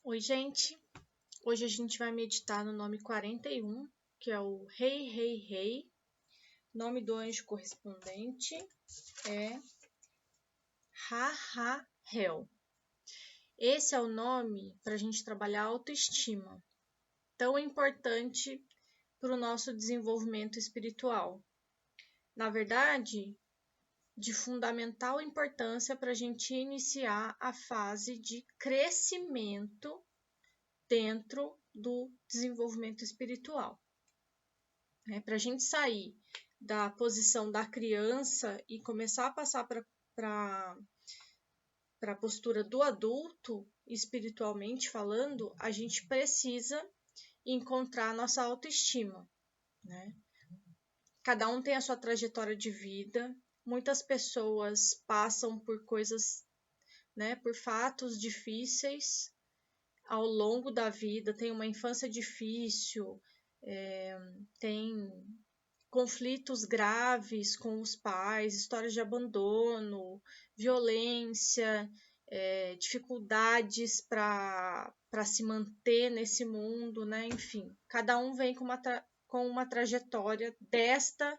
Oi, gente! Hoje a gente vai meditar no nome 41, que é o Rei, Rei, Rei. Nome do anjo correspondente é Ra-Ra-Hel. Esse é o nome para a gente trabalhar a autoestima, tão importante para o nosso desenvolvimento espiritual. Na verdade, de fundamental importância para a gente iniciar a fase de crescimento dentro do desenvolvimento espiritual. Para a gente sair da posição da criança e começar a passar para a postura do adulto, espiritualmente falando, a gente precisa encontrar nossa autoestima, né? Cada um tem a sua trajetória de vida, muitas pessoas passam por coisas, né, por fatos difíceis ao longo da vida, tem uma infância difícil, tem conflitos graves com os pais, histórias de abandono, violência, dificuldades para se manter nesse mundo, né? Enfim, cada um vem com uma trajetória desta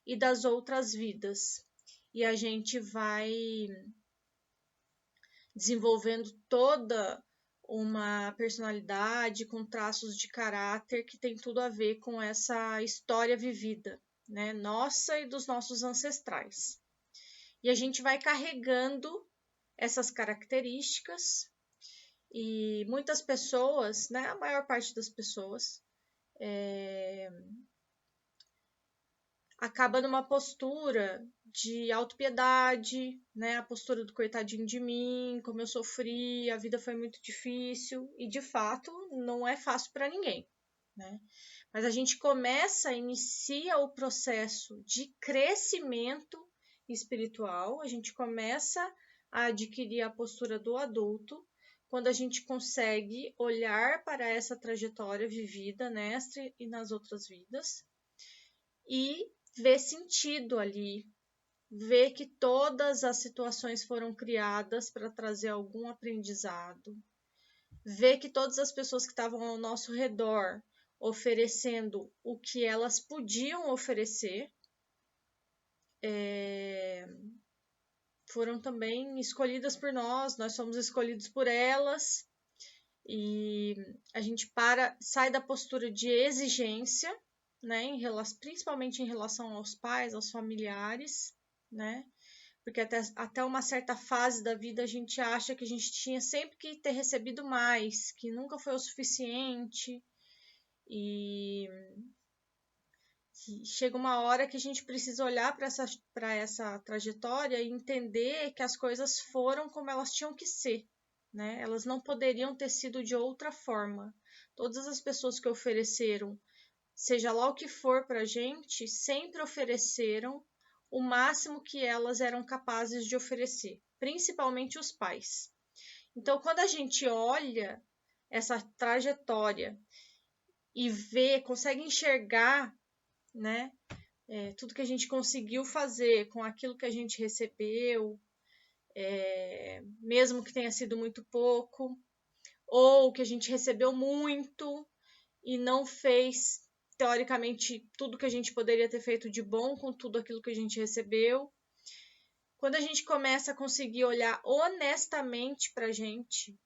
e das outras vidas. E a gente vai desenvolvendo toda uma personalidade com traços de caráter que tem tudo a ver com essa história vivida, né? Nossa e dos nossos ancestrais. E a gente vai carregando essas características e muitas pessoas, né? A maior parte das pessoas acaba numa postura de autopiedade, né? A postura do coitadinho de mim, como eu sofri, a vida foi muito difícil e de fato não é fácil para ninguém, né? Mas a gente inicia o processo de crescimento espiritual, a gente começa a adquirir a postura do adulto quando a gente consegue olhar para essa trajetória vivida nesta e nas outras vidas e ver sentido ali, ver que todas as situações foram criadas para trazer algum aprendizado, ver que todas as pessoas que estavam ao nosso redor oferecendo o que elas podiam oferecer, foram também escolhidas por nós somos escolhidos por elas, e a gente sai da postura de exigência, né, principalmente em relação aos pais, aos familiares, né? Porque até uma certa fase da vida a gente acha que a gente tinha sempre que ter recebido mais, que nunca foi o suficiente, e chega uma hora que a gente precisa olhar para essa trajetória e entender que as coisas foram como elas tinham que ser, né? Elas não poderiam ter sido de outra forma. Todas as pessoas que ofereceram, seja lá o que for para a gente, sempre ofereceram o máximo que elas eram capazes de oferecer, principalmente os pais. Então, quando a gente olha essa trajetória e consegue enxergar, né, tudo que a gente conseguiu fazer com aquilo que a gente recebeu, mesmo que tenha sido muito pouco, ou que a gente recebeu muito e não fez, teoricamente, tudo que a gente poderia ter feito de bom com tudo aquilo que a gente recebeu. Quando a gente começa a conseguir olhar honestamente para a gente,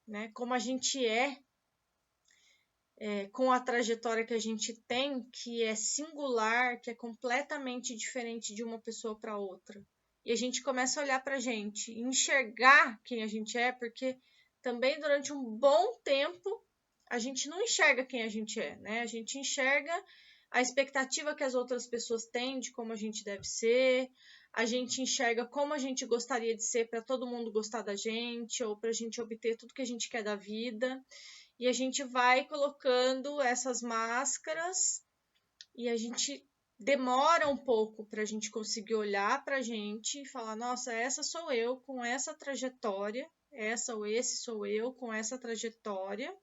né, como a gente com a trajetória que a gente tem, que é singular, que é completamente diferente de uma pessoa para outra. E a gente começa a olhar para a gente, enxergar quem a gente é, porque também durante um bom tempo a gente não enxerga quem a gente é, né? A gente enxerga a expectativa que as outras pessoas têm de como a gente deve ser, a gente enxerga como a gente gostaria de ser para todo mundo gostar da gente, ou para a gente obter tudo que a gente quer da vida. E a gente vai colocando essas máscaras e a gente demora um pouco para a gente conseguir olhar para a gente e falar, nossa, essa sou eu com essa trajetória, essa ou esse sou eu com essa trajetória,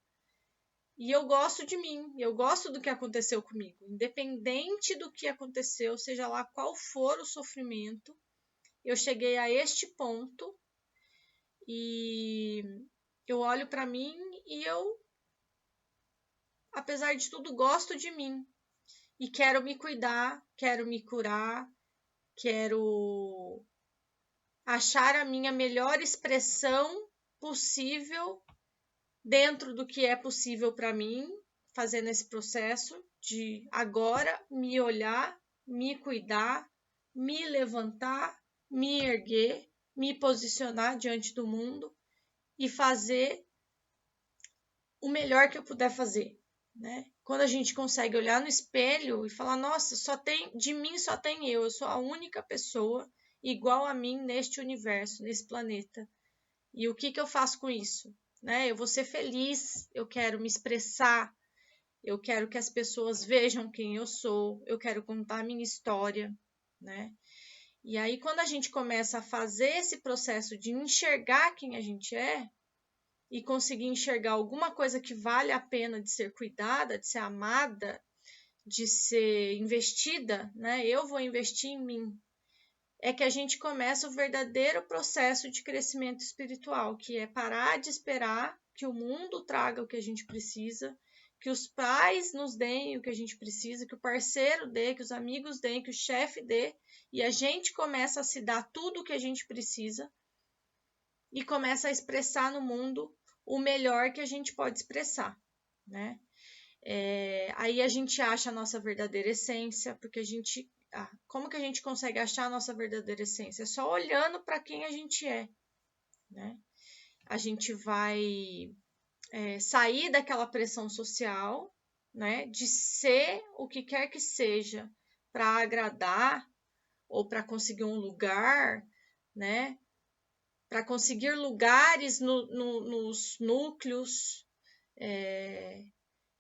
e eu gosto de mim, eu gosto do que aconteceu comigo, independente do que aconteceu, seja lá qual for o sofrimento, eu cheguei a este ponto e eu olho para mim e eu, apesar de tudo, gosto de mim. E quero me cuidar, quero me curar, quero achar a minha melhor expressão possível dentro do que é possível para mim, fazendo esse processo de agora me olhar, me cuidar, me levantar, me erguer, me posicionar diante do mundo e fazer o melhor que eu puder fazer, né? Quando a gente consegue olhar no espelho e falar, nossa, de mim só tem eu sou a única pessoa igual a mim neste universo, nesse planeta. E o que eu faço com isso? Né? Eu vou ser feliz, eu quero me expressar, eu quero que as pessoas vejam quem eu sou, eu quero contar a minha história, né? E aí, quando a gente começa a fazer esse processo de enxergar quem a gente é e conseguir enxergar alguma coisa que vale a pena de ser cuidada, de ser amada, de ser investida, né? Eu vou investir em mim. É que a gente começa o verdadeiro processo de crescimento espiritual, que é parar de esperar que o mundo traga o que a gente precisa, que os pais nos deem o que a gente precisa, que o parceiro dê, que os amigos deem, que o chefe dê, e a gente começa a se dar tudo o que a gente precisa e começa a expressar no mundo o melhor que a gente pode expressar, né? Aí a gente acha a nossa verdadeira essência, porque a gente... como que a gente consegue achar a nossa verdadeira essência? É só olhando para quem a gente é, né? A gente vai sair daquela pressão social, né? De ser o que quer que seja para agradar ou para conseguir um lugar, né? Para conseguir lugares nos núcleos,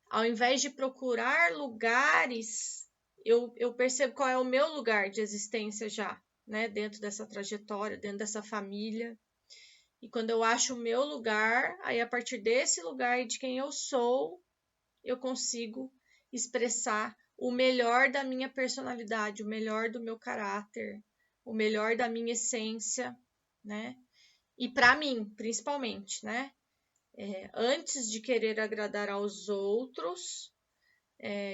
ao invés de procurar lugares, eu percebo qual é o meu lugar de existência já, né? Dentro dessa trajetória, dentro dessa família. E quando eu acho o meu lugar, aí a partir desse lugar e de quem eu sou, eu consigo expressar o melhor da minha personalidade, o melhor do meu caráter, o melhor da minha essência, né? E para mim, principalmente, né? Antes de querer agradar aos outros,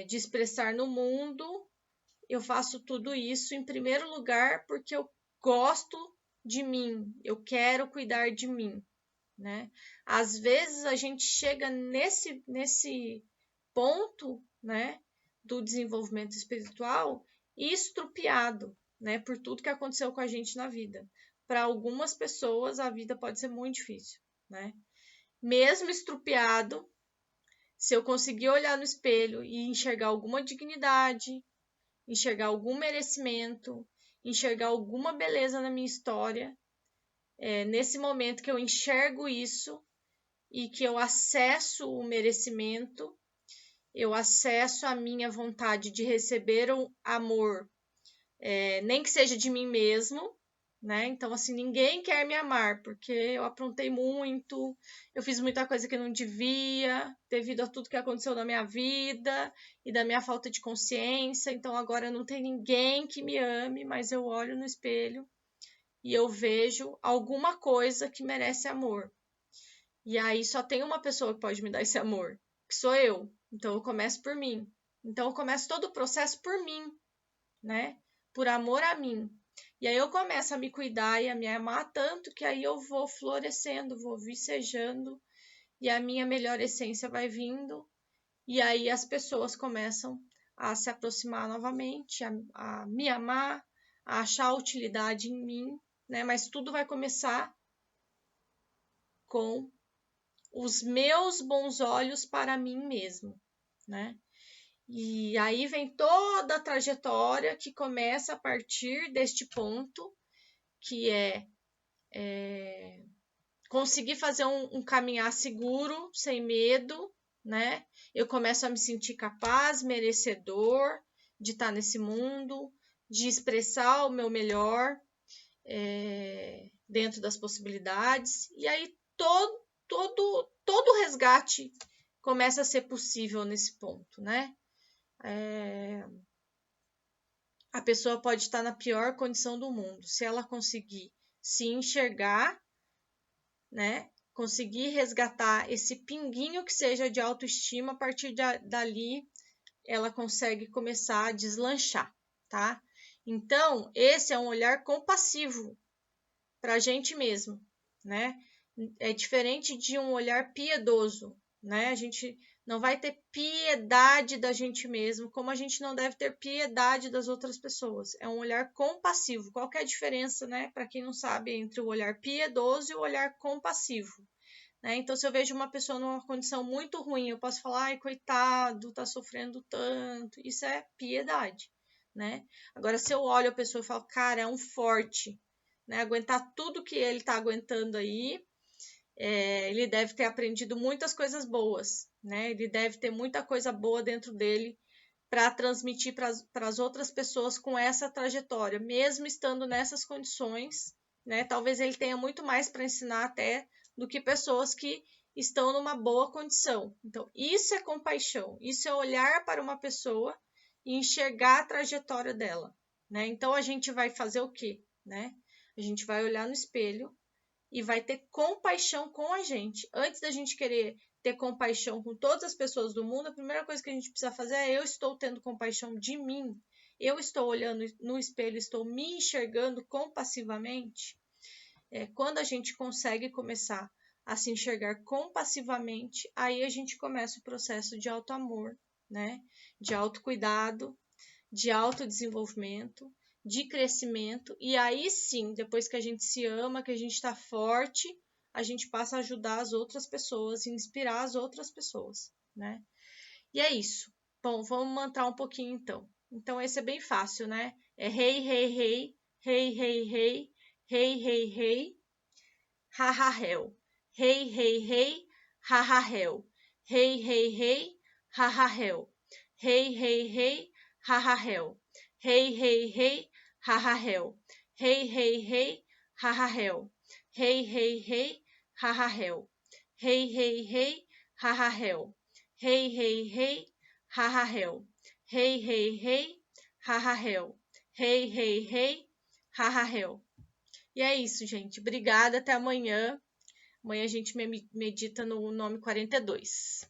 de expressar no mundo, eu faço tudo isso em primeiro lugar porque eu gosto de mim, eu quero cuidar de mim, né? Às vezes a gente chega nesse ponto, né, do desenvolvimento espiritual estrupiado, né, por tudo que aconteceu com a gente na vida. Para algumas pessoas a vida pode ser muito difícil, né? Mesmo estrupiado, se eu conseguir olhar no espelho e enxergar alguma dignidade, enxergar algum merecimento, enxergar alguma beleza na minha história, nesse momento que eu enxergo isso e que eu acesso o merecimento, eu acesso a minha vontade de receber o amor, nem que seja de mim mesmo, né? Então, assim, ninguém quer me amar, porque eu aprontei muito, eu fiz muita coisa que não devia, devido a tudo que aconteceu na minha vida e da minha falta de consciência. Então, agora não tem ninguém que me ame, mas eu olho no espelho e eu vejo alguma coisa que merece amor. E aí só tem uma pessoa que pode me dar esse amor, que sou eu. Então, eu começo por mim. Então, eu começo todo o processo por mim, né? Por amor a mim. E aí eu começo a me cuidar e a me amar tanto que aí eu vou florescendo, vou vicejando e a minha melhor essência vai vindo. E aí as pessoas começam a se aproximar novamente, a me amar, a achar utilidade em mim, né? Mas tudo vai começar com os meus bons olhos para mim mesmo, né? E aí vem toda a trajetória que começa a partir deste ponto, que conseguir fazer um caminhar seguro, sem medo, né? Eu começo a me sentir capaz, merecedor de estar nesse mundo, de expressar o meu melhor dentro das possibilidades. E aí todo resgate começa a ser possível nesse ponto, né? A pessoa pode estar na pior condição do mundo. Se ela conseguir se enxergar, né, conseguir resgatar esse pinguinho que seja de autoestima, a partir dali ela consegue começar a deslanchar, tá? Então, esse é um olhar compassivo para a gente mesmo, né? É diferente de um olhar piedoso, né? A gente não vai ter piedade da gente mesmo, como a gente não deve ter piedade das outras pessoas. É um olhar compassivo. Qual que é a diferença, né? Para quem não sabe, entre o olhar piedoso e o olhar compassivo, né? Então, se eu vejo uma pessoa numa condição muito ruim, eu posso falar, ai, coitado, tá sofrendo tanto. Isso é piedade, né? Agora, se eu olho a pessoa e falo, cara, é um forte, né? Aguentar tudo que ele tá aguentando aí, ele deve ter aprendido muitas coisas boas, né? Ele deve ter muita coisa boa dentro dele para transmitir para as outras pessoas com essa trajetória, mesmo estando nessas condições, né? Talvez ele tenha muito mais para ensinar até do que pessoas que estão numa boa condição. Então, isso é compaixão, isso é olhar para uma pessoa e enxergar a trajetória dela, né? Então, a gente vai fazer o quê, né? A gente vai olhar no espelho e vai ter compaixão com a gente. Antes da gente querer ter compaixão com todas as pessoas do mundo, a primeira coisa que a gente precisa fazer é: eu estou tendo compaixão de mim? Eu estou olhando no espelho, estou me enxergando compassivamente? Quando a gente consegue começar a se enxergar compassivamente, aí a gente começa o processo de autoamor, né? De autocuidado, de autodesenvolvimento, de crescimento, e aí sim, depois que a gente se ama, que a gente está forte, a gente passa a ajudar as outras pessoas, inspirar as outras pessoas, né? E é isso. Bom, vamos mantrar um pouquinho então. Então esse é bem fácil, né? É rei, rei, rei, rei, rei, rei, rei, rei, rei, ha, ha, hell. Rei, rei, rei, ha, ha, hell. Rei, rei, rei, ha, ha, hell. Rei, rei, rei, ha, ha, hell. Rei, rei, rei, ha, ha, hell. Rei, rei, rei, ha, ha, hell. Rei, rei, rei, ha, ha, hell. Rei, rei, rei, ha, ha, hell. Rei, rei, rei, ha, ha, hell. Rei, rei, rei, ha, ha, hell. Rei, rei, rei, ha, ha, hell. E é isso, gente. Obrigada, até amanhã. Amanhã a gente medita no nome 42.